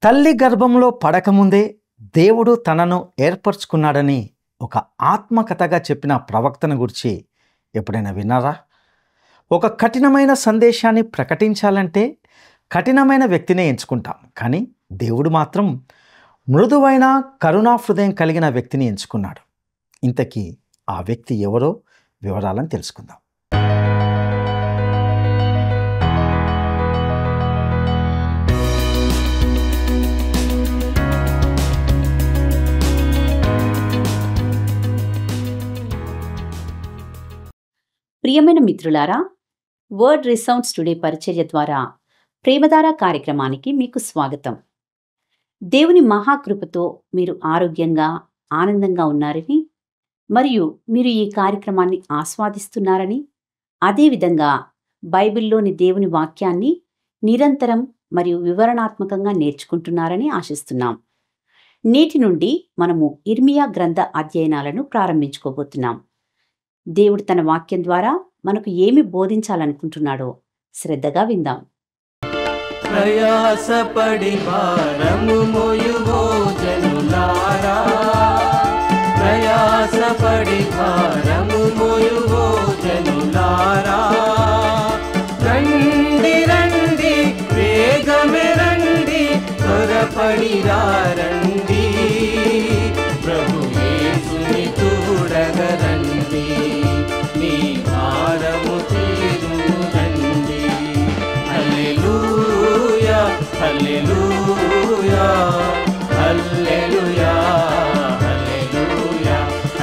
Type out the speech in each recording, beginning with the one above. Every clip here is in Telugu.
తల్లి గర్భంలో పడకముందే దేవుడు తనను ఏర్పరచుకున్నాడని ఒక ఆత్మకథగా చెప్పిన ప్రవక్తను గురించి ఎప్పుడైనా విన్నారా? ఒక కఠినమైన సందేశాన్ని ప్రకటించాలంటే కఠినమైన వ్యక్తినే ఎంచుకుంటాం, కానీ దేవుడు మాత్రం మృదువైన కరుణా హృదయం కలిగిన వ్యక్తిని ఎంచుకున్నాడు. ఇంతకీ ఆ వ్యక్తి ఎవరో వివరాలను తెలుసుకుందాం. ప్రియమైన మిత్రులారా, వర్డ్ రిసౌండ్స్ టుడే పరిచర్య ద్వారా ప్రేమధార కార్యక్రమానికి మీకు స్వాగతం. దేవుని మహాకృపతో మీరు ఆరోగ్యంగా ఆనందంగా ఉన్నారని మరియు మీరు ఈ కార్యక్రమాన్ని ఆస్వాదిస్తున్నారని, అదేవిధంగా బైబిల్లోని దేవుని వాక్యాన్ని నిరంతరం మరియు వివరణాత్మకంగా నేర్చుకుంటున్నారని ఆశిస్తున్నాం. నేటి నుండి మనము ఇర్మియా గ్రంథ అధ్యయనాలను ప్రారంభించుకోబోతున్నాం. దేవుడు తన వాక్యం ద్వారా మనకు ఏమి బోధించాలనుకుంటున్నాడో శ్రద్ధగా విందాం. ప్రయాసపడి భారము మోయువో జనులారా, ప్రయాసపడి భారము మోయువో జనులారా, రండి రండి వేగమే రండి, త్వరపడి రండి, ప్రభు యేసుని చూడగరండి, మీ భారము తీరును రండి. హల్లెలూయా హల్లెలూయా హల్లెలూయా హల్లెలూయా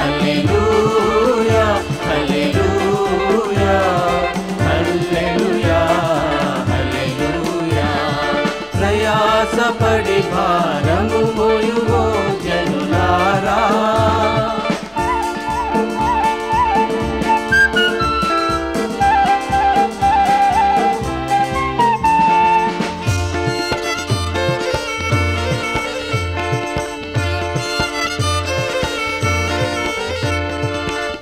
హల్లెలూయా హల్లెలూయా హల్లెలూయా హల్లెలూయా. ప్రయాసపడి భారము మోయువో జనులారా,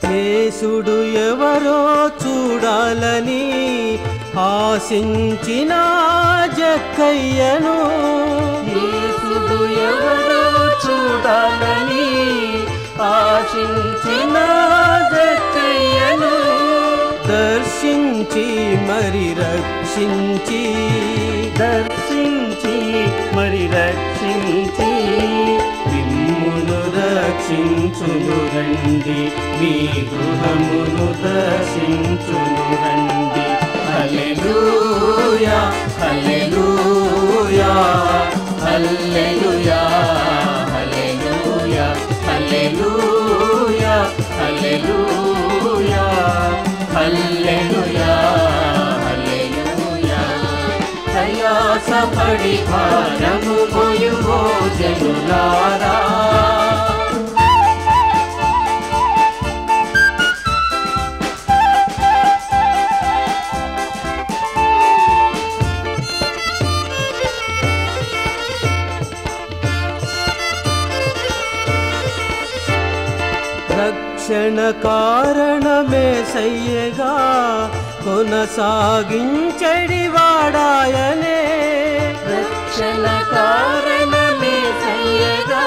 యేసుడు ఎవరో చూడాలని ఆశించిన జక్కయ్యను, యేసుడు ఎవరో చూడాలని ఆశించిన జక్కయ్యను, దర్శించి మరి రక్షించి, దర్శించి మరి రక్షించి, మిమ్మును రక్షించును రండి, మీ గృహమును దర్శించును రండి. హల్లెలూయా హల్లెలూయా హల్లెలూయా హల్లెలూయా హల్లెలూయా హల్లెలూయా హల్లెలూయా హల్లెలూయా. ప్రయాసపడి భారము మోయువో జనులారా, రక్షణ కారణమే సయ్యగా కొనసాగించడి వాడాయనే, రక్షణ కారణమే సయ్యగా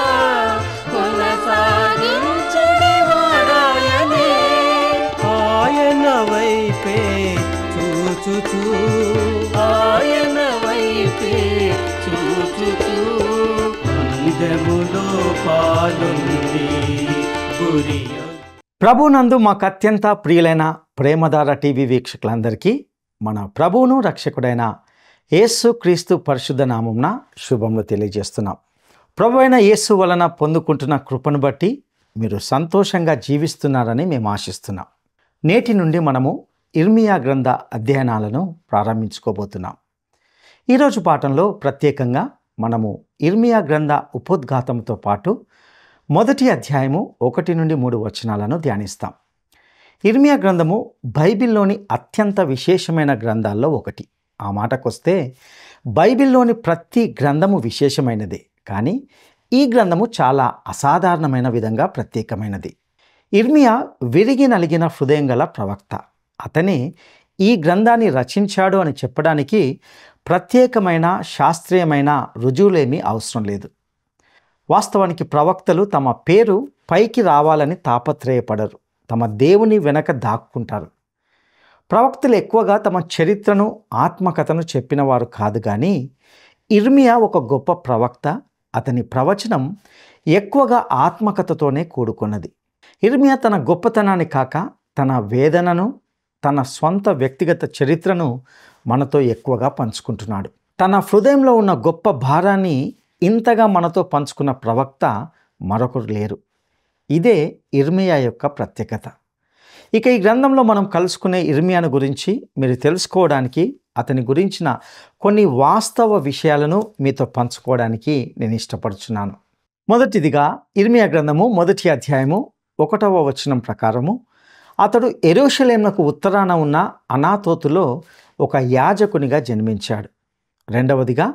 కొనసాగించడి వాడాయనే, ఆయన వైపే చూచుచూ, ఆయన వైపే చూచుచూ, అందములో పాలుంది. ప్రభునందు మాకు అత్యంత ప్రియులైన ప్రేమధార టీవీ వీక్షకులందరికీ మన ప్రభువును రక్షకుడైన యేసు క్రీస్తు పరిశుద్ధ నామమున శుభములు తెలియజేస్తున్నాం. ప్రభు అయిన యేసు వలన పొందుకుంటున్న కృపను బట్టి మీరు సంతోషంగా జీవిస్తున్నారని మేము ఆశిస్తున్నాం. నేటి నుండి మనము ఇర్మియా గ్రంథ అధ్యయనాలను ప్రారంభించుకోబోతున్నాం. ఈరోజు పాఠంలో ప్రత్యేకంగా మనము ఇర్మియా గ్రంథ ఉపోద్ఘాతంతో పాటు మొదటి అధ్యాయము 1 నుండి 3 వచనాలను ధ్యానిస్తాం. ఇర్మియా గ్రంథము బైబిల్లోని అత్యంత విశేషమైన గ్రంథాల్లో ఒకటి. ఆ మాటకొస్తే బైబిల్లోని ప్రతి గ్రంథము విశేషమైనదే, కానీ ఈ గ్రంథము చాలా అసాధారణమైన విధంగా ప్రత్యేకమైనది. ఇర్మియా విరిగి నలిగిన హృదయం గల ప్రవక్త. అతనే ఈ గ్రంథాన్ని రచించాడు అని చెప్పడానికి ప్రత్యేకమైన శాస్త్రీయమైన రుజువులేమీ అవసరం లేదు. వాస్తవానికి ప్రవక్తలు తమ పేరు పైకి రావాలని తాపత్రయపడరు. తమ దేవుని వెనక దాక్కుంటారు. ప్రవక్తలు ఎక్కువగా తమ చరిత్రను, ఆత్మకథను చెప్పినవారు కాదు. కానీ ఇర్మియా ఒక గొప్ప ప్రవక్త. అతని ప్రవచనం ఎక్కువగా ఆత్మకథతోనే కూడుకున్నది. ఇర్మియా తన గొప్పతనాన్ని కాక తన వేదనను, తన స్వంత వ్యక్తిగత చరిత్రను మనతో ఎక్కువగా పంచుకుంటున్నాడు. తన హృదయంలో ఉన్న గొప్ప భారాన్ని ఇంతగా మనతో పంచుకున్న ప్రవక్త మరొకరు లేరు. ఇదే ఇర్మియా యొక్క ప్రత్యేకత. ఇక ఈ గ్రంథంలో మనం కలుసుకునే ఇర్మియాను గురించి మీరు తెలుసుకోవడానికి, అతని గురించిన కొన్ని వాస్తవ విషయాలను మీతో పంచుకోవడానికి నేను ఇష్టపడుచున్నాను. మొదటిదిగా ఇర్మియా గ్రంథము 1వ అధ్యాయము 1వ వచనం ప్రకారము, అతడు యెరూషలేమునకు ఉత్తరాన ఉన్న అనాతోతులో ఒక యాజకునిగా జన్మించాడు. రెండవదిగా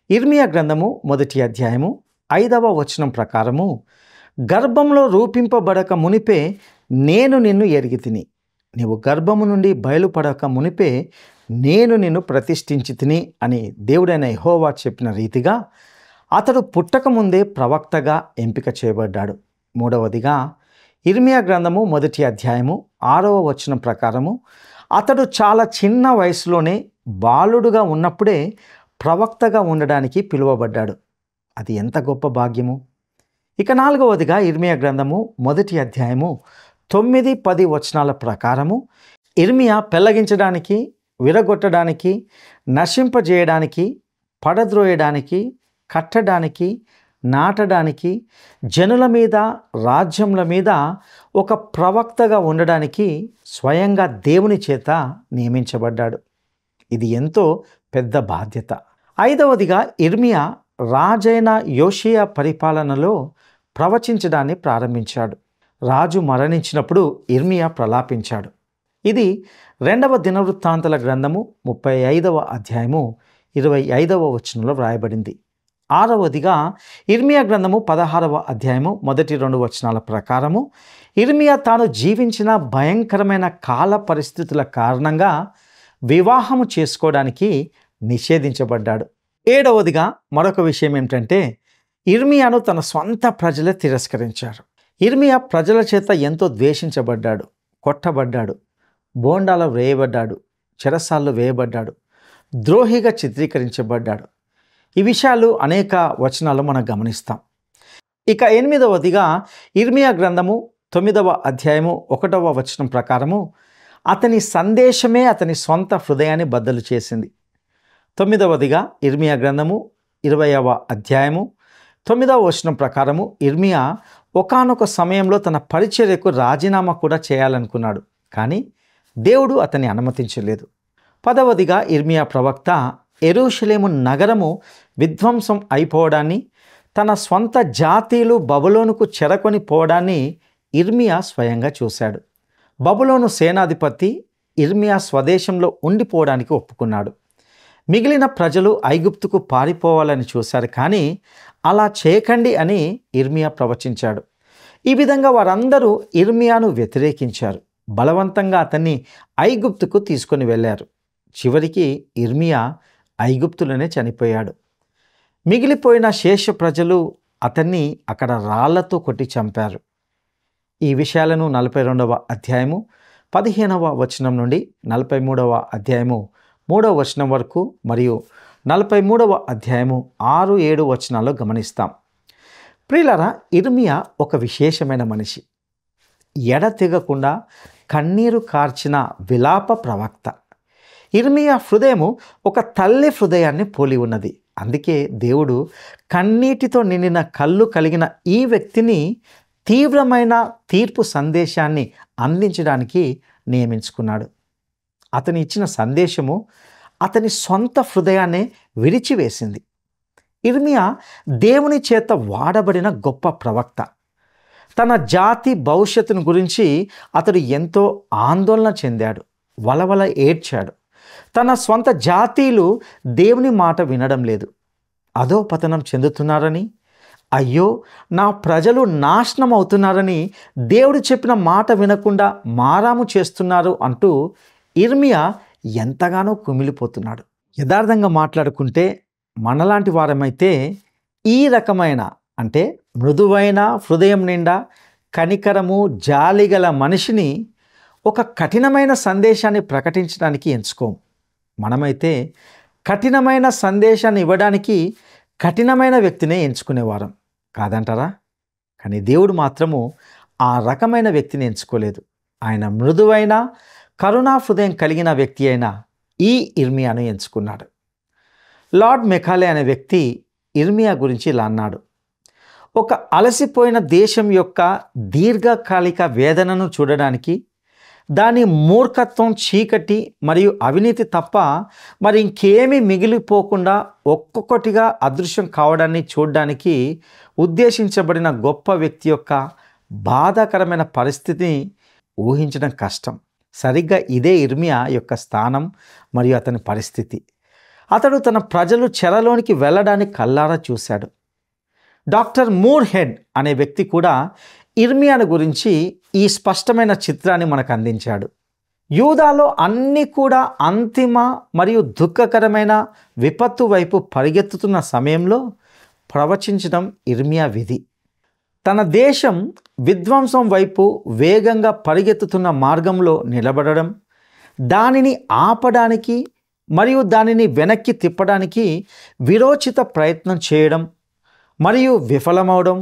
ఇర్మియా గ్రంథము 1వ అధ్యాయము 5వ వచనం ప్రకారము, గర్భంలో రూపింపబడక మునిపే నేను నిన్ను ఎరిగితిని, నీవు గర్భము నుండి బయలుపడక మునిపే నేను నిన్ను ప్రతిష్ఠించి తిని అని దేవుడైన యెహోవా చెప్పిన రీతిగా అతడు పుట్టకముందే ప్రవక్తగా ఎంపిక చేయబడ్డాడు. మూడవదిగా ఇర్మియా గ్రంథము 1వ అధ్యాయము 6వ వచనం ప్రకారము, అతడు చాలా చిన్న వయసులోనే బాలుడుగా ఉన్నప్పుడే ప్రవక్తగా ఉండడానికి పిలువబడ్డాడు. అది ఎంత గొప్ప భాగ్యము! ఇక నాలుగవదిగా ఇర్మియా గ్రంథము 1వ అధ్యాయము 9, 10 వచనాల ప్రకారము, ఇర్మియా పెళ్లగించడానికి, విరగొట్టడానికి, నశింపజేయడానికి, పడద్రోయడానికి, కట్టడానికి, నాటడానికి, జనుల మీద, రాజ్యముల మీద ఒక ప్రవక్తగా ఉండడానికి స్వయంగా దేవుని చేత నియమించబడ్డాడు. ఇది ఎంతో పెద్ద బాధ్యత. ఐదవదిగా ఇర్మియా రాజైన యోషియా పరిపాలనలో ప్రవచించడాన్ని ప్రారంభించాడు. రాజు మరణించినప్పుడు ఇర్మియా ప్రలాపించాడు. ఇది 2వ దినవృత్తాంతాల గ్రంథము 35వ అధ్యాయము 25వ వచనంలో వ్రాయబడింది. ఆరవదిగా ఇర్మియా గ్రంథము 16వ అధ్యాయము 1-2 వచనాల ప్రకారము, ఇర్మియా తాను జీవించిన భయంకరమైన కాల పరిస్థితుల కారణంగా వివాహము చేసుకోవడానికి నిషేధించబడ్డాడు. ఏడవదిగా మరొక విషయం ఏమిటంటే, ఇర్మియాను తన స్వంత ప్రజలే తిరస్కరించారు. ఇర్మియా ప్రజల చేత ఎంతో ద్వేషించబడ్డాడు, కొట్టబడ్డాడు, బోండాలో వేయబడ్డాడు, చెరసాల్లో వేయబడ్డాడు, ద్రోహిగా చిత్రీకరించబడ్డాడు. ఈ విషయాలు అనేక వచనాలు మనం గమనిస్తాం. ఇక 8వదిగా ఇర్మియా గ్రంథము 9వ అధ్యాయము 1వ వచనం ప్రకారము, అతని సందేశమే అతని స్వంత హృదయాన్ని బద్దలు చేసింది. 9వదిగా ఇర్మియా గ్రంథము 20వ అధ్యాయము 9వ వచనం ప్రకారము, ఇర్మియా ఒకానొక సమయంలో తన పరిచర్యకు రాజీనామా కూడా చేయాలనుకున్నాడు. కానీ దేవుడు అతన్ని అనుమతించలేదు. 10వదిగా ఇర్మియా ప్రవక్త యెరూషలేము నగరము విధ్వంసం అయిపోవడాన్ని, తన స్వంత జాతీయులు బబులోనుకు చెరకొని పోవడాన్ని ఇర్మియా స్వయంగా చూశాడు. బబులోను సేనాధిపతి ఇర్మియా స్వదేశంలో ఉండిపోవడానికి ఒప్పుకున్నాడు. మిగిలిన ప్రజలు ఐగుప్తుకు పారిపోవాలని చూశారు. కానీ అలా చేయకండి అని ఇర్మియా ప్రవచించాడు. ఈ విధంగా వారందరూ ఇర్మియాను వ్యతిరేకించారు. బలవంతంగా అతన్ని ఐగుప్తుకు తీసుకొని వెళ్ళారు. చివరికి ఇర్మియా ఐగుప్తులోనే చనిపోయాడు. మిగిలిపోయిన శేష ప్రజలు అతన్ని అక్కడ రాళ్లతో కొట్టి చంపారు. ఈ విషయాలను 42వ అధ్యాయము 15వ వచనం నుండి 43వ అధ్యాయము 3వ వచనం వరకు మరియు 43వ అధ్యాయము 6, 7 వచనాల్లో గమనిస్తాం. ప్రియులారా, ఇర్మియా ఒక విశేషమైన మనిషి. ఎడతెగకుండా కన్నీరు కార్చిన విలాప ప్రవక్త. ఇర్మియా హృదయము ఒక తల్లి హృదయాన్ని పోలి ఉన్నది. అందుకే దేవుడు కన్నీటితో నిండిన కళ్ళు కలిగిన ఈ వ్యక్తిని తీవ్రమైన తీర్పు సందేశాన్ని అందించడానికి నియమించుకున్నాడు. అతను ఇచ్చిన సందేశము అతని సొంత హృదయాన్ని విరిచివేసింది. ఇర్మియా దేవుని చేత వాడబడిన గొప్ప ప్రవక్త. తన జాతి భవిష్యత్తును గురించి అతడు ఎంతో ఆందోళన చెందాడు, వలవల ఏడ్చాడు. తన స్వంత జాతీయులు దేవుని మాట వినడం లేదు, అధోపతనం చెందుతున్నారని, అయ్యో నా ప్రజలు నాశనం అవుతున్నారని, దేవుడు చెప్పిన మాట వినకుండా మారాము చేస్తున్నారు అంటూ ఇర్మియా ఎంతగానో కుమిలిపోతున్నాడు. యథార్థంగా మాట్లాడుకుంటే మనలాంటి వారమైతే ఈ రకమైన అంటే మృదువైన హృదయం నిండా కనికరము జాలిగల మనిషిని ఒక కఠినమైన సందేశాన్ని ప్రకటించడానికి ఎంచుకోం. మనమైతే కఠినమైన సందేశాన్ని ఇవ్వడానికి కఠినమైన వ్యక్తినే ఎంచుకునేవారం కాదంటారా? కానీ దేవుడు మాత్రము ఆ రకమైన వ్యక్తిని ఎంచుకోలేదు. ఆయన మృదువైన కరుణా హృదయం కలిగిన వ్యక్తి అయిన ఈ ఇర్మియాను ఎంచుకున్నాడు. లార్డ్ మెకాలే అనే వ్యక్తి ఇర్మియా గురించి ఇలా అన్నాడు: ఒక అలసిపోయిన దేశం యొక్క దీర్ఘకాలిక వేదనను చూడడానికి, దాని మూర్ఖత్వం, చీకటి మరియు అవినీతి తప్ప మరి ఇంకేమీ మిగిలిపోకుండా ఒక్కొక్కటిగా అదృశ్యం కావడాన్ని చూడడానికి ఉద్దేశించబడిన గొప్ప వ్యక్తి యొక్క బాధాకరమైన పరిస్థితిని ఊహించడం కష్టం. సరిగ్గా ఇదే ఇర్మియా యొక్క స్థానం మరియు అతని పరిస్థితి. అతడు తన ప్రజలు చెరలోనికి వెళ్ళడానికి కల్లారా చూశాడు. డాక్టర్ మూర్ హెడ్ అనే వ్యక్తి కూడా ఇర్మియాను గురించి ఈ స్పష్టమైన చిత్రాన్ని మనకు అందించాడు. యూదాలో అన్నీ కూడా అంతిమ మరియు దుఃఖకరమైన విపత్తు వైపు పరిగెత్తుతున్న సమయంలో ప్రవచించడం ఇర్మియా విధి. తన దేశం విధ్వంసం వైపు వేగంగా పరిగెత్తుతున్న మార్గంలో నిలబడడం, దానిని ఆపడానికి మరియు దానిని వెనక్కి తిప్పడానికి విరోచిత ప్రయత్నం చేయడం మరియు విఫలమవడం,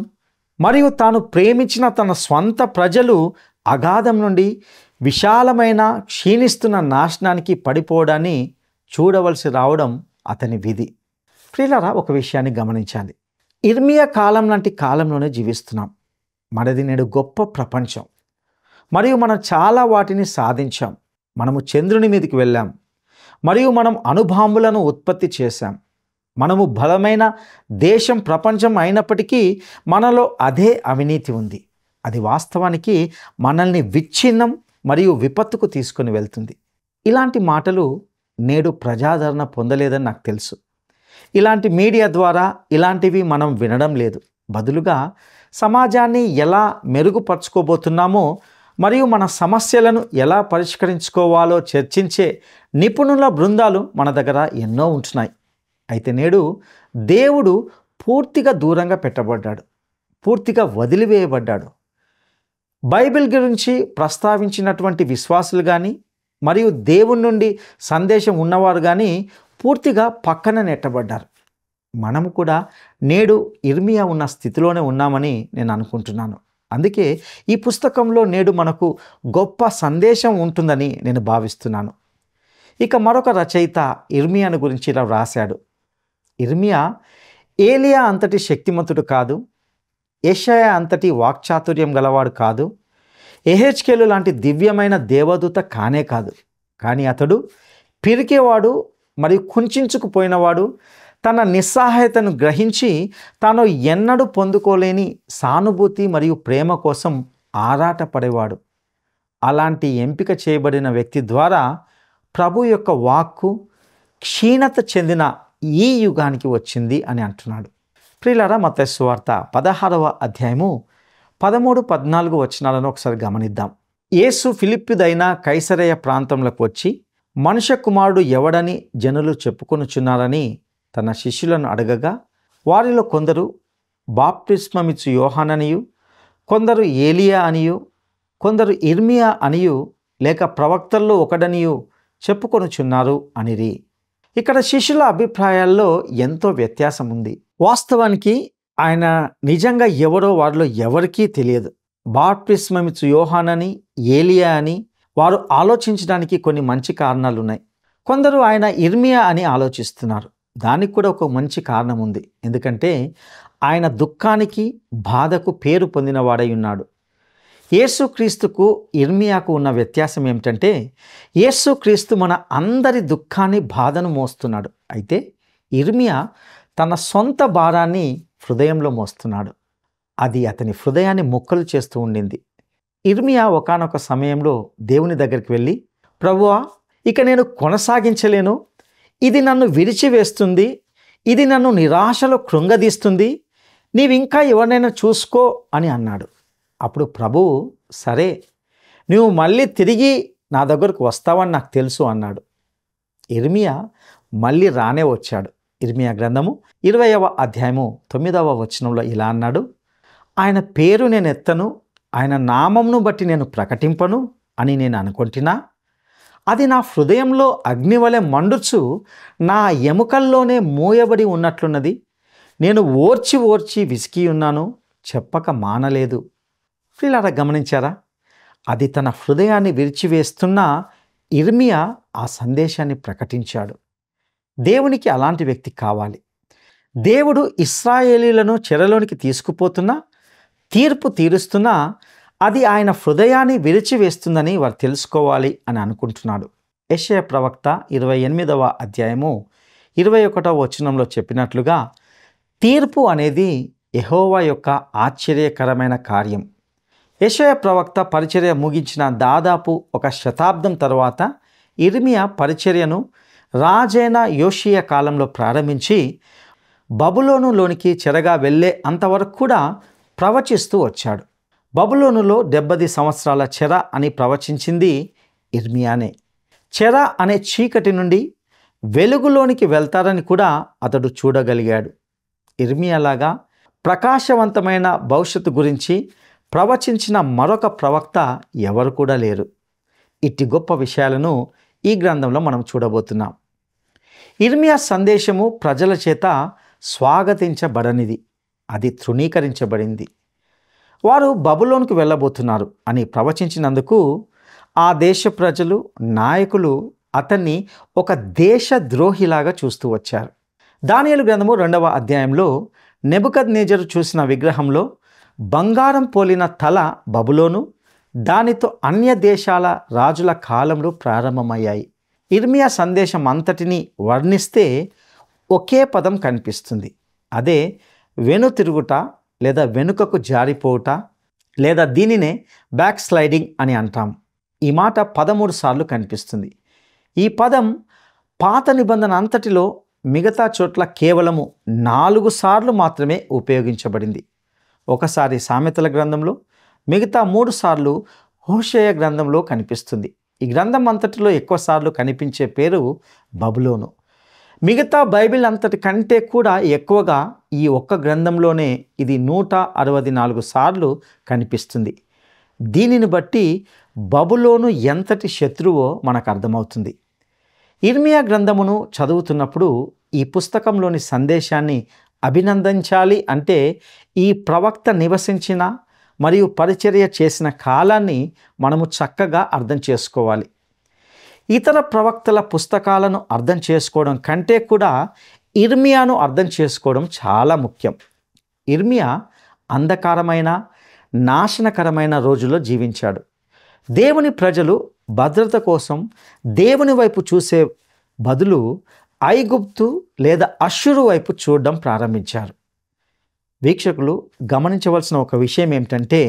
మరియు తాను ప్రేమించిన తన స్వంత ప్రజలు అగాధం నుండి విశాలమైన క్షీణిస్తున్న నాశనానికి పడిపోవడాన్ని చూడవలసి రావడం అతని విధి. ప్రియులారా, ఒక విషయాన్ని గమనించాలి. ఇర్మియా కాలం లాంటి కాలంలోనే జీవిస్తున్నాం. మనది నేడు గొప్ప ప్రపంచం మరియు మనం చాలా వాటిని సాధించాం. మనము చంద్రుని మీదకి వెళ్ళాం మరియు మనం అణుబాంబులను ఉత్పత్తి చేశాం. మనము బలమైన దేశం, ప్రపంచం అయినప్పటికీ మనలో అదే అవినీతి ఉంది. అది వాస్తవానికి మనల్ని విచ్ఛిన్నం మరియు విపత్తుకు తీసుకొని వెళ్తుంది. ఇలాంటి మాటలు నేడు ప్రజాదరణ పొందలేదని నాకు తెలుసు. ఇలాంటి మీడియా ద్వారా ఇలాంటివి మనం వినడం లేదు. బదులుగా సమాజాన్ని ఎలా మెరుగుపరుచుకోబోతున్నామో మరియు మన సమస్యలను ఎలా పరిష్కరించుకోవాలో చర్చించే నిపుణుల బృందాలు మన దగ్గర ఎన్నో ఉంటున్నాయి. అయితే నేడు దేవుడు పూర్తిగా దూరంగా పెట్టబడ్డాడు, పూర్తిగా వదిలివేయబడ్డాడు. బైబిల్ గురించి ప్రస్తావించినటువంటి విశ్వాసులు కానీ మరియు దేవుని నుండి సందేశం ఉన్నవారు కానీ పూర్తిగా పక్కన నెట్టబడ్డారు. మనము కూడా నేడు ఇర్మియా ఉన్న స్థితిలోనే ఉన్నామని నేను అనుకుంటున్నాను. అందుకే ఈ పుస్తకంలో నేడు మనకు గొప్ప సందేశం ఉంటుందని నేను భావిస్తున్నాను. ఇక మరొక రచయిత ఇర్మియాను గురించి ఇలా వ్రాశాడు: ఇర్మియా ఏలియా అంతటి శక్తిమంతుడు కాదు, యెషయా అంతటి వాక్చాతుర్యం గలవాడు కాదు, యెహెజ్కేలు లాంటి దివ్యమైన దేవదూత కానే కాదు. కానీ అతడు పిరికేవాడు మరియు కుంచుకుపోయినవాడు, తన నిస్సహాయతను గ్రహించి తాను ఎన్నడూ పొందుకోలేని సానుభూతి మరియు ప్రేమ కోసం ఆరాటపడేవాడు. అలాంటి ఎంపిక చేయబడిన వ్యక్తి ద్వారా ప్రభు యొక్క వాక్కు క్షీణత చెందిన ఈ యుగానికి వచ్చింది అని అంటున్నాడు. ప్రియులారా, మత్తయి సువార్త 16వ అధ్యాయము 13-14 వచనాలను ఒకసారి గమనిద్దాం. యేసు ఫిలిప్పీదైన కైసరయ ప్రాంతంలోకి వచ్చి, మనుష్య కుమారుడు ఎవడని జనులు చెప్పుకొనుచున్నారని తన శిష్యులను అడగగా, వారిలో కొందరు బాప్తిస్మమిచ్చు యోహాననియు, కొందరు ఏలియా అనియు, కొందరు ఇర్మియా అనియు, లేక ప్రవక్తల్లో ఒకడనియు చెప్పుకొనుచున్నారు అనిరి. ఇక్కడ శిష్యుల అభిప్రాయాల్లో ఎంతో వ్యత్యాసం ఉంది. వాస్తవానికి ఆయన నిజంగా ఎవరో వారిలో ఎవరికీ తెలియదు. బాప్తిస్మమిచ్చు యోహానని, ఏలియా అని వారు ఆలోచించడానికి కొన్ని మంచి కారణాలు ఉన్నాయి. కొందరు ఆయన ఇర్మియా అని ఆలోచిస్తున్నారు. దానికి కూడా ఒక మంచి కారణం ఉంది. ఎందుకంటే ఆయన దుఃఖానికి, బాధకు పేరు పొందినవాడై ఉన్నాడు. యేసుక్రీస్తుకు ఇర్మియాకు ఉన్న వ్యత్యాసం ఏమిటంటే, యేసుక్రీస్తు మన అందరి దుఃఖాన్ని, బాధను మోస్తున్నాడు. అయితే ఇర్మియా తన సొంత భారాన్ని హృదయంలో మోస్తున్నాడు. అది అతని హృదయాన్ని ముక్కలు చేస్తూ ఉండింది. ఇర్మియా ఒకానొక సమయంలో దేవుని దగ్గరికి వెళ్ళి, ప్రభువా, ఇక నేను కొనసాగించలేను, ఇది నన్ను విరిచివేస్తుంది, ఇది నన్ను నిరాశలో కృంగదీస్తుంది, నీవింకా ఎవరినైనా చూసుకో అని అన్నాడు. అప్పుడు ప్రభువు, సరే, నువ్వు మళ్ళీ తిరిగి నా దగ్గరకు వస్తావని నాకు తెలుసు అన్నాడు. ఇర్మియా మళ్ళీ రానే వచ్చాడు. ఇర్మియా గ్రంథము 20వ అధ్యాయము 9వ వచనంలో ఇలా అన్నాడు, ఆయన పేరు నేను ఎత్తను, ఆయన నామంను బట్టి నేను ప్రకటింపను అని నేను అనుకుంటున్నా, అది నా హృదయంలో అగ్నివలె మండుచు నా ఎముకల్లోనే మూయబడి ఉన్నట్లున్నది. నేను ఓర్చి ఓర్చి విసికి ఉన్నాను, చెప్పక మానలేదు. వీళ్ళ గమనించారా? అది తన హృదయాన్ని విరిచివేస్తున్న ఇర్మియా ఆ సందేశాన్ని ప్రకటించాడు. దేవునికి అలాంటి వ్యక్తి కావాలి. దేవుడు ఇశ్రాయేలీలను చెరలోనికి తీసుకుపోతున్నా, తీర్పు తీరుస్తున్నా అది ఆయన హృదయాన్ని విరిచివేస్తుందని వారు తెలుసుకోవాలి అని అనుకుంటున్నాడు. యెషయా ప్రవక్త 28వ అధ్యాయము 21వ వచనంలో చెప్పినట్లుగా తీర్పు అనేది యెహోవా యొక్క ఆశ్చర్యకరమైన కార్యం. యెషయా ప్రవక్త పరిచర్య ముగించిన దాదాపు 1 శతాబ్దం తర్వాత ఇర్మియా పరిచర్యను రాజైన యోషియా కాలంలో ప్రారంభించి బబులోనులోనికి చెరగా వెళ్ళే అంతవరకు కూడా ప్రవచిస్తూ వచ్చాడు. బబులోనులో 70 సంవత్సరాల చెర అని ప్రవచించింది ఇర్మియానే. చెర అనే చీకటి నుండి వెలుగులోనికి వెళ్తారని కూడా అతడు చూడగలిగాడు. ఇర్మియాలాగా ప్రకాశవంతమైన భవిష్యత్తు గురించి ప్రవచించిన మరొక ప్రవక్త ఎవరు కూడా లేరు. ఇట్టి గొప్ప విషయాలను ఈ గ్రంథంలో మనం చూడబోతున్నాం. ఇర్మియా సందేశము ప్రజల చేత స్వాగతించబడనిది, అది తృణీకరించబడింది. వారు బబులోనుకు వెళ్ళబోతున్నారు అని ప్రవచించినందుకు ఆ దేశ ప్రజలు, నాయకులు అతన్ని ఒక దేశద్రోహిలాగా చూస్తూ వచ్చారు. దానియేలు గ్రంథము 2వ అధ్యాయంలో నెబుకద్నెజరు చూసిన విగ్రహంలో బంగారం పోలిన తల బబులోను, దానితో అన్య దేశాల రాజుల కాలంలో ప్రారంభమయ్యాయి. ఇర్మియా సందేశం అంతటిని వర్ణిస్తే ఒకే పదం కనిపిస్తుంది. అదే వెనుతిరుగుట లేదా వెనుకకు జారిపోవుట, లేదా దీనినే బ్యాక్ స్లైడింగ్ అని అంటాం. ఈ మాట 13 సార్లు కనిపిస్తుంది. ఈ పదం పాత నిబంధన అంతటిలో మిగతా చోట్ల కేవలము 4 సార్లు మాత్రమే ఉపయోగించబడింది. ఒకసారి సామెతల గ్రంథంలో, మిగతా 3 సార్లు హోషేయ గ్రంథంలో కనిపిస్తుంది. ఈ గ్రంథం అంతటిలో ఎక్కువ సార్లు కనిపించే పేరు బబులోను. మిగతా బైబిల్ అంతటి కంటే కూడా ఎక్కువగా ఈ ఒక్క గ్రంథంలోనే ఇది 164 సార్లు కనిపిస్తుంది. దీనిని బట్టి బబులోను ఎంతటి శత్రువో మనకు అర్థమవుతుంది. ఇర్మియా గ్రంథమును చదువుతున్నప్పుడు ఈ పుస్తకంలోని సందేశాన్ని అభినందించాలి అంటే ఈ ప్రవక్త నివసించిన మరియు పరిచర్య చేసిన కాలాన్ని మనము చక్కగా అర్థం చేసుకోవాలి. ఇతర ప్రవక్తల పుస్తకాలను అర్థం చేసుకోవడం కంటే కూడా ఇర్మియాను అర్థం చేసుకోవడం చాలా ముఖ్యం. ఇర్మియా అంధకారమైన, నాశనకరమైన రోజుల్లో జీవించాడు. దేవుని ప్రజలు భద్రత కోసం దేవుని వైపు చూసే బదులు ఐగుప్తు లేదా అష్షూరు వైపు చూడడం ప్రారంభించారు. వీక్షకులు గమనించవలసిన ఒక విషయం ఏమిటంటే,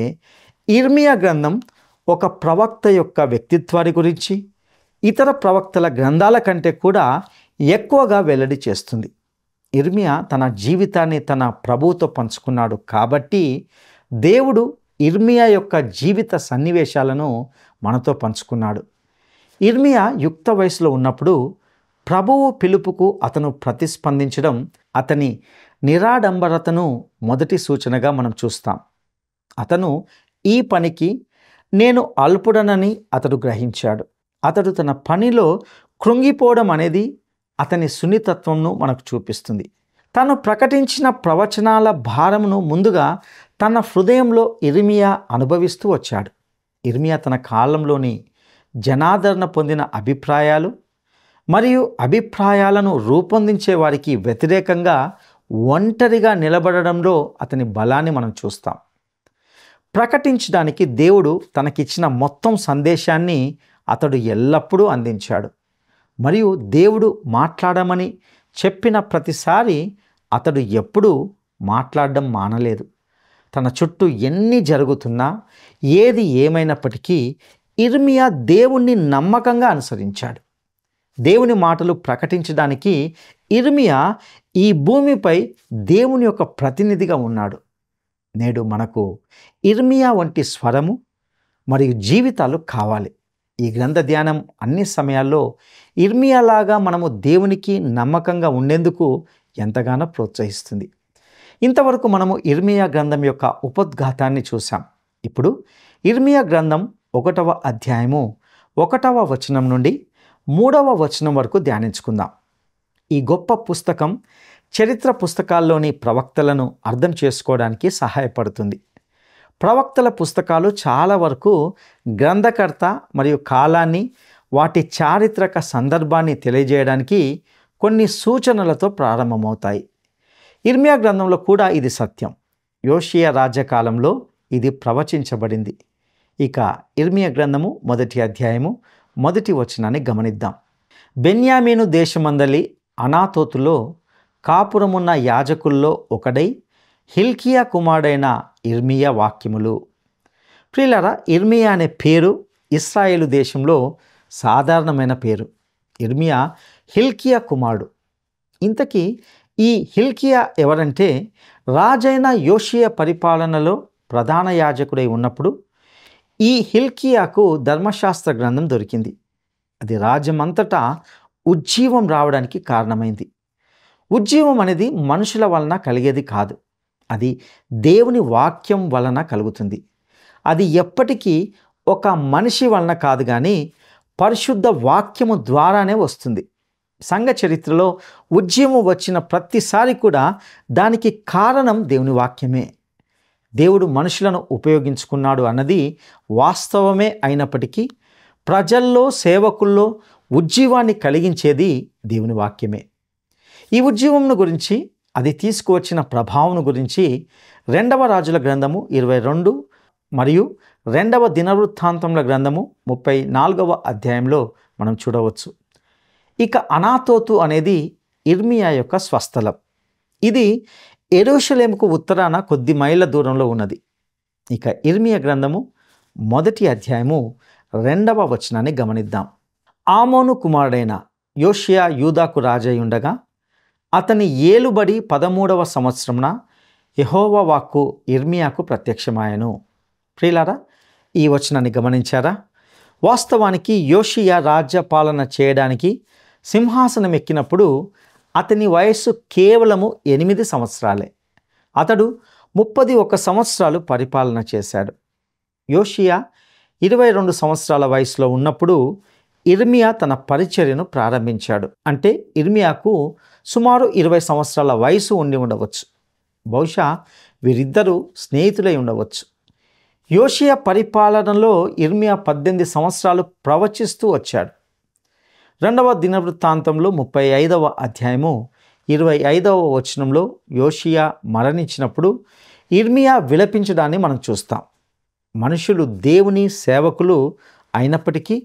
ఇర్మియా గ్రంథం ఒక ప్రవక్త యొక్క వ్యక్తిత్వాన్ని గురించి ఇతర ప్రవక్తల గ్రంథాల కంటే కూడా ఎక్కువగా వెల్లడి చేస్తుంది. ఇర్మియా తన జీవితాన్ని తన ప్రభువుతో పంచుకున్నాడు కాబట్టి దేవుడు ఇర్మియా యొక్క జీవిత సన్నివేశాలను మనతో పంచుకున్నాడు. ఇర్మియా యుక్త వయసులో ఉన్నప్పుడు ప్రభువు పిలుపుకు అతను ప్రతిస్పందించడం అతని నిరాడంబరతను మొదటి సూచనగా మనం చూస్తాం. అతను ఈ పనికి నేను అల్పుడనని అతడు గ్రహించాడు. అతడు తన పనిలో కృంగిపోవడం అనేది అతని సున్నితత్వంను మనకు చూపిస్తుంది. తను ప్రకటించిన ప్రవచనాల భారమును ముందుగా తన హృదయంలో ఇర్మియా అనుభవిస్తూ వచ్చాడు. ఇర్మియా తన కాలంలోని జనాదరణ పొందిన అభిప్రాయాలు మరియు అభిప్రాయాలను రూపొందించే వారికి వ్యతిరేకంగా ఒంటరిగా నిలబడడంలో అతని బలాన్ని మనం చూస్తాం. ప్రకటించడానికి దేవుడు తనకిచ్చిన మొత్తం సందేశాన్ని అతడు ఎల్లప్పుడూ అందించాడు. మరియు దేవుడు మాట్లాడమని చెప్పిన ప్రతిసారి అతడు ఎప్పుడూ మాట్లాడడం మానలేదు. తన చుట్టూ ఎన్ని జరుగుతున్నా, ఏది ఏమైనప్పటికీ ఇర్మియా దేవుణ్ణి నమ్మకంగా అనుసరించాడు. దేవుని మాటలు ప్రకటించడానికి ఇర్మియా ఈ భూమిపై దేవుని యొక్క ప్రతినిధిగా ఉన్నాడు. నేడు మనకు ఇర్మియా వంటి స్వరము మరియు జీవితాలు కావాలి. ఈ గ్రంథ ధ్యానం అన్ని సమయాల్లో ఇర్మియాలాగా మనము దేవునికి నమ్మకంగా ఉండేందుకు ఎంతగానో ప్రోత్సహిస్తుంది. ఇంతవరకు మనము ఇర్మియా గ్రంథం యొక్క ఉపోద్ఘాతాన్ని చూసాం. ఇప్పుడు ఇర్మియా గ్రంథం 1వ అధ్యాయము 1వ వచనం నుండి 3వ వచనం వరకు ధ్యానించుకుందాం. ఈ గొప్ప పుస్తకం చరిత్ర పుస్తకాల్లోని ప్రవక్తలను అర్థం చేసుకోవడానికి సహాయపడుతుంది. ప్రవక్తల పుస్తకాలు చాలా వరకు గ్రంథకర్త మరియు కాలాన్ని, వాటి చారిత్రక సందర్భాన్ని తెలియజేయడానికి కొన్ని సూచనలతో ప్రారంభమవుతాయి. ఇర్మియా గ్రంథంలో కూడా ఇది సత్యం. యోషియా రాజ్యకాలంలో ఇది ప్రవచించబడింది. ఇక ఇర్మియా గ్రంథము 1వ అధ్యాయము 1వ వచనాన్ని గమనిద్దాం. బెన్యామీను దేశమందలి అనాతోతులో కాపురమున్న యాజకుల్లో ఒకడై హిల్కియా కుమారుడైన ఇర్మియా వాక్యములు. ప్రియులారా, ఇర్మియా అనే పేరు ఇశ్రాయేలు దేశంలో సాధారణమైన పేరు. ఇర్మియా హిల్కియా కుమారుడు. ఇంతకీ ఈ హిల్కియా ఎవరంటే, రాజైన యోషియా పరిపాలనలో ప్రధాన యాజకుడై ఉన్నప్పుడు ఈ హిల్కియాకు ధర్మశాస్త్ర గ్రంథం దొరికింది. అది రాజ్యమంతటా ఉజ్జీవం రావడానికి కారణమైంది. ఉజ్జీవం అనేది మనుషుల వలన కలిగేది కాదు, అది దేవుని వాక్యం వలన కలుగుతుంది. అది ఎప్పటికీ ఒక మనిషి వలన కాదు, కానీ పరిశుద్ధ వాక్యము ద్వారానే వస్తుంది. సంఘ చరిత్రలో ఉజ్జీవం వచ్చిన ప్రతిసారి కూడా దానికి కారణం దేవుని వాక్యమే. దేవుడు మనుషులను ఉపయోగించుకున్నాడు అన్నది వాస్తవమే అయినప్పటికీ ప్రజల్లో, సేవకుల్లో ఉజ్జీవాన్ని కలిగించేది దేవుని వాక్యమే. ఈ ఉజ్జీవంను గురించి, అది తీసుకువచ్చిన ప్రభావం గురించి 2వ రాజుల గ్రంథము 22 మరియు 2వ దినవృత్తాంతముల గ్రంథము 34వ అధ్యాయంలో మనం చూడవచ్చు. ఇక అనాతోతు అనేది ఇర్మియా యొక్క స్వస్థలం. ఇది యెరూషలేముకు ఉత్తరాన కొద్ది మైళ్ళ దూరంలో ఉన్నది. ఇక ఇర్మియా గ్రంథము 1వ అధ్యాయము 2వ వచనాన్ని గమనిద్దాం. ఆమోను కుమారుడైన యోషియా యూదాకు రాజై ఉండగా అతని ఏలుబడి 13వ సంవత్సరమున యెహోవా వాక్కు ఇర్మియాకు ప్రత్యక్షమాయెను. ప్రియులారా, ఈ వచనాన్ని గమనించారా? వాస్తవానికి యోషియా రాజ్యపాలన చేయడానికి సింహాసనం ఎక్కినప్పుడు అతని వయస్సు కేవలము 8 సంవత్సరాలే. అతడు 31 సంవత్సరాలు పరిపాలన చేశాడు. యోషియా 22 సంవత్సరాల వయసులో ఉన్నప్పుడు ఇర్మియా తన పరిచర్యను ప్రారంభించాడు. అంటే ఇర్మియాకు సుమారు 20 సంవత్సరాల వయసు ఉండి ఉండవచ్చు. బహుశా వీరిద్దరూ స్నేహితులై ఉండవచ్చు. యోషియా పరిపాలనలో ఇర్మియా 18 సంవత్సరాలు ప్రవచిస్తూ వచ్చాడు. 2వ దినవృత్తాంతంలో 35వ అధ్యాయము 25వ వచనంలో యోషియా మరణించినప్పుడు ఇర్మియా విలపించడాన్ని మనం చూస్తాం. మనుషులు దేవుని సేవకులు అయినప్పటికీ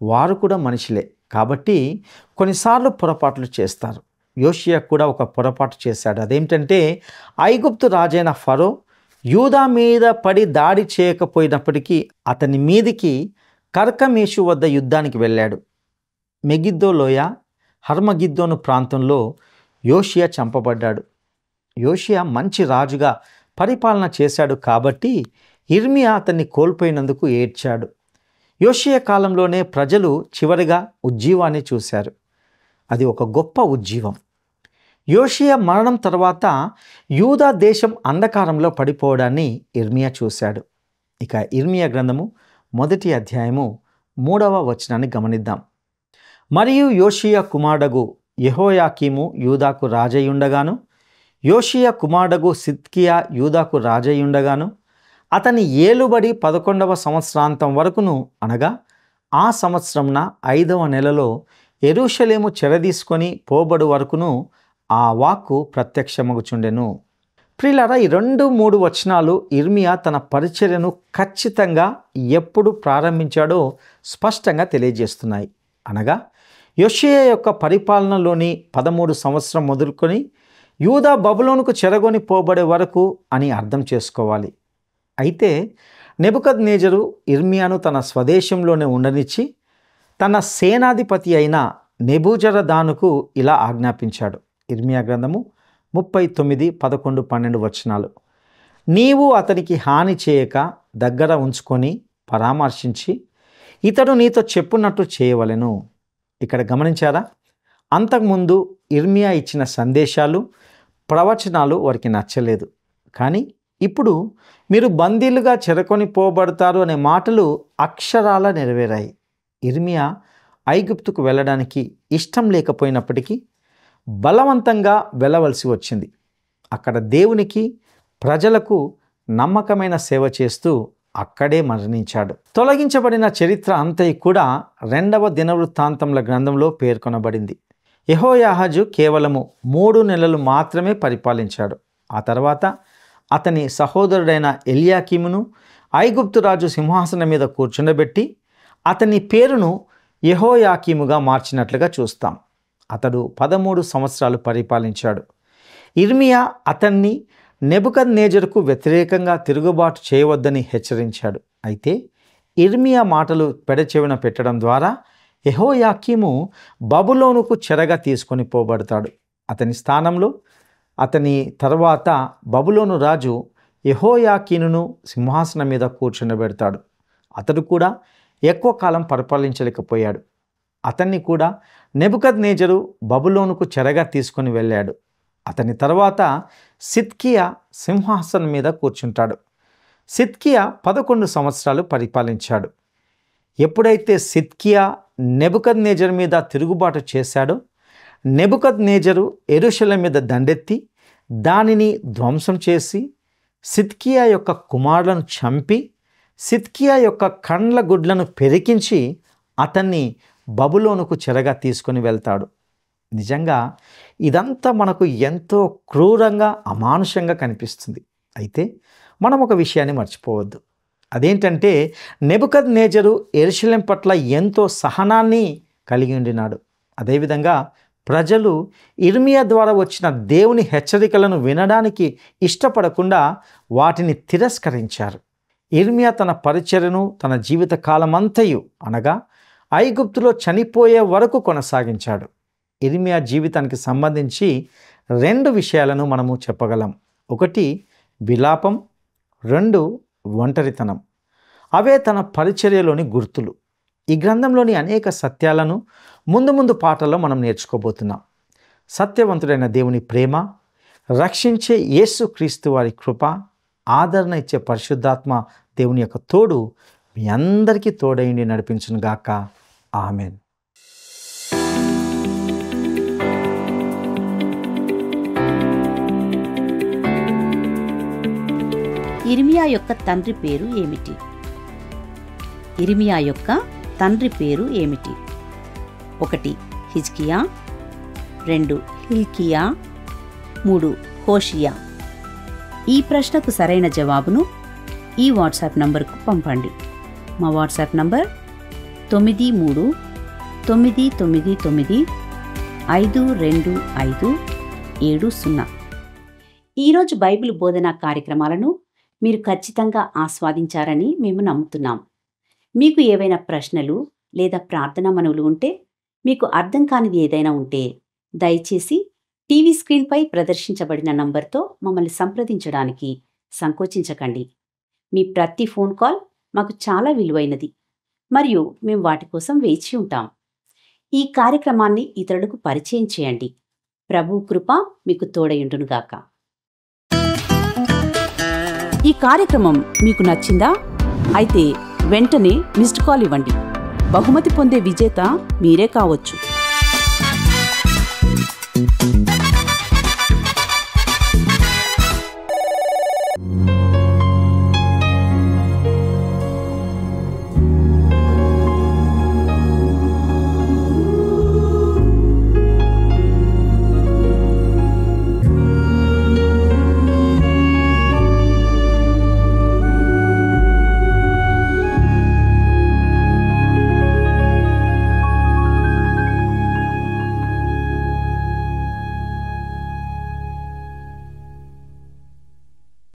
వారు కూడా మనుషులే కాబట్టి కొన్నిసార్లు పొరపాట్లు చేస్తారు. యోషియా కూడా ఒక పొరపాటు చేశాడు. అదేంటంటే, ఐగుప్తు రాజైన ఫరో యూదా మీద పడి దాడి చేయకపోయినప్పటికీ అతని మీదికి కర్కమేషు వద్ద యుద్ధానికి వెళ్ళాడు. మెగిద్దో లోయ, హర్మగిద్దోను ప్రాంతంలో యోషియా చంపబడ్డాడు. యోషియా మంచి రాజుగా పరిపాలన చేశాడు కాబట్టి ఇర్మియా అతన్ని కోల్పోయినందుకు ఏడ్చాడు. యోషియా కాలంలోనే ప్రజలు చివరిగా ఉజ్జీవాన్ని చూశారు. అది ఒక గొప్ప ఉజ్జీవం. యోషియా మరణం తర్వాత యూదా దేశం అంధకారంలో పడిపోవడాన్ని ఇర్మియా చూశాడు. ఇక ఇర్మియా గ్రంథము 1వ అధ్యాయము 3వ వచనాన్ని గమనిద్దాం. మరియు యోషియా కుమారుడగు యెహోయాకీము యూదాకు రాజయ్యుండగాను, యోషియా కుమారుడగు సిద్కియా యూదాకు రాజయ్యుండగాను, అతని ఏలుబడి 11వ సంవత్సరాంతం వరకును, అనగా ఆ సంవత్సరంన 5వ నెలలో యెరూషలేము చెరదీసుకొని పోబడు వరకును ఆ వాక్కు ప్రత్యక్షమగుచుండెను. ప్రియులారా, ఈ 2-3 వచనాలు ఇర్మియా తన పరిచర్యను ఖచ్చితంగా ఎప్పుడు ప్రారంభించాడో స్పష్టంగా తెలియజేస్తున్నాయి. అనగా యోషియా యొక్క పరిపాలనలోని 13 సంవత్సరం మొదలుకొని యూదా బబులోనుకు చెరగొని పోబడే వరకు అని అర్థం చేసుకోవాలి. అయితే నెబుకద్నెజరు ఇర్మియాను తన స్వదేశంలోనే ఉండనిచ్చి తన సేనాధిపతి అయిన నెబూజరదానుకు ఇలా ఆజ్ఞాపించాడు. ఇర్మియా గ్రంథము 39, 11, 12 వచనాలు. నీవు అతనికి హాని చేయక దగ్గర ఉంచుకొని పరామర్శించి ఇతడు నీతో చెప్పున్నట్టు చేయవలెను. ఇక్కడ గమనించారా? అంతకుముందు ఇర్మియా ఇచ్చిన సందేశాలు, ప్రవచనాలు వారికి నచ్చలేదు. కానీ ఇప్పుడు మీరు బందీలుగా చెరకొని పోబడతారు అనే మాటలు అక్షరాల నెరవేరాయి. ఇర్మియా ఐగుప్తుకు వెళ్ళడానికి ఇష్టం లేకపోయినప్పటికీ బలవంతంగా వెళ్ళవలసి వచ్చింది. అక్కడ దేవునికి, ప్రజలకు నమ్మకమైన సేవ చేస్తూ అక్కడే మరణించాడు. తొలగించబడిన చరిత్ర అంతయు కూడా 2వ దినవృత్తాంతముల గ్రంథంలో పేర్కొనబడింది. యెహోయాహాజు కేవలము 3 నెలలు మాత్రమే పరిపాలించాడు. ఆ తర్వాత అతని సహోదరుడైన ఎల్యాకీమును ఐగుప్తు రాజు సింహాసనం మీద కూర్చుండబెట్టి అతని పేరును యెహోయాకీముగా మార్చినట్లుగా చూస్తాం. అతడు 13 సంవత్సరాలు పరిపాలించాడు. ఇర్మియా అతన్ని నెబుకద్నెజరుకు వ్యతిరేకంగా తిరుగుబాటు చేయవద్దని హెచ్చరించాడు. అయితే ఇర్మియా మాటలు పెడచెవిన పెట్టడం ద్వారా యెహోయాకీము బబులోనుకు చెరగా తీసుకొని పోబడతాడు. అతని స్థానంలో అతని తర్వాత బబులోను రాజు యెహోయాకీనును సింహాసనం మీద కూర్చుండబెడతాడు. అతడు కూడా ఎక్కువ కాలం పరిపాలించలేకపోయాడు. అతన్ని కూడా నెబుకద్నెజరు బబులోనుకు చెరగా తీసుకొని వెళ్ళాడు. అతని తర్వాత సిద్కియా సింహాసనం మీద కూర్చుంటాడు. సిద్కియా 11 సంవత్సరాలు పరిపాలించాడు. ఎప్పుడైతే సిద్కియా నెబుకద్నెజరు మీద తిరుగుబాటు చేశాడో నెబుకద్నెజరు యెరూషలేము మీద దండెత్తి దానిని ధ్వంసం చేసి సిద్కియా యొక్క కుమారులను చంపి సిద్కియా యొక్క కండ్ల గుడ్లను పెరికించి అతన్ని బబులోనుకు చెరగా తీసుకొని వెళ్తాడు. నిజంగా ఇదంతా మనకు ఎంతో క్రూరంగా, అమానుషంగా కనిపిస్తుంది. అయితే మనం ఒక విషయాన్ని మర్చిపోవద్దు. అదేంటంటే నెబుకద్నెజరు యెరూషలేము పట్ల ఎంతో సహనాన్ని కలిగి ఉండినాడు. అదేవిధంగా ప్రజలు ఇర్మియా ద్వారా వచ్చిన దేవుని హెచ్చరికలను వినడానికి ఇష్టపడకుండా వాటిని తిరస్కరించారు. ఇర్మియా తన పరిచర్యను తన జీవిత కాలమంతయు అనగా ఐగుప్తులో చనిపోయే వరకు కొనసాగించాడు. ఇర్మియా జీవితానికి సంబంధించి 2 విషయాలను మనము చెప్పగలం. 1 విలాపం, 2 ఒంటరితనం. అవే తన పరిచర్యలోని గుర్తులు. ఈ గ్రంథంలోని అనేక సత్యాలను ముందు పాటల్లో మనం నేర్చుకోబోతున్నాం. సత్యవంతుడైన దేవుని ప్రేమ, రక్షించే యేసు క్రీస్తు వారి కృప, ఆదరణ ఇచ్చే పరిశుద్ధాత్మ దేవుని యొక్క తోడు మీ అందరికీ తోడైండి నడిపించునుగాక. ఆమెన్. ఇర్మియా యొక్క తండ్రి పేరు ఏమిటి? ఇర్మియా యొక్క తండ్రి పేరు ఏమిటి? 1 హిజ్కియా, 2 హిల్కియా, 3 హోషియా. ఈ ప్రశ్నకు సరైన జవాబును ఈ వాట్సాప్ నంబర్కు పంపండి. మా వాట్సాప్ నంబర్ 9399552570. ఈరోజు బైబిల్ బోధనా కార్యక్రమాలను మీరు ఖచ్చితంగా ఆస్వాదించారని మేము నమ్ముతున్నాం. మీకు ఏవైనా ప్రశ్నలు లేదా ప్రార్థనా మనవులు ఉంటే, మీకు అర్థం కానిది ఏదైనా ఉంటే దయచేసి టీవీ స్క్రీన్పై ప్రదర్శించబడిన నంబర్తో మమ్మల్ని సంప్రదించడానికి సంకోచించకండి. మీ ప్రతి ఫోన్ కాల్ మాకు చాలా విలువైనది మరియు మేము వాటి కోసం వేచి ఉంటాం. ఈ కార్యక్రమాన్ని ఇతరులకు పరిచయం చేయండి. ప్రభు కృప మీకు తోడయుండునుగాక. ఈ కార్యక్రమం మీకు నచ్చిందా? అయితే వెంటనే మిస్డ్ కాల్ ఇవ్వండి. బహుమతి పొందే విజేత మీరే కావచ్చు.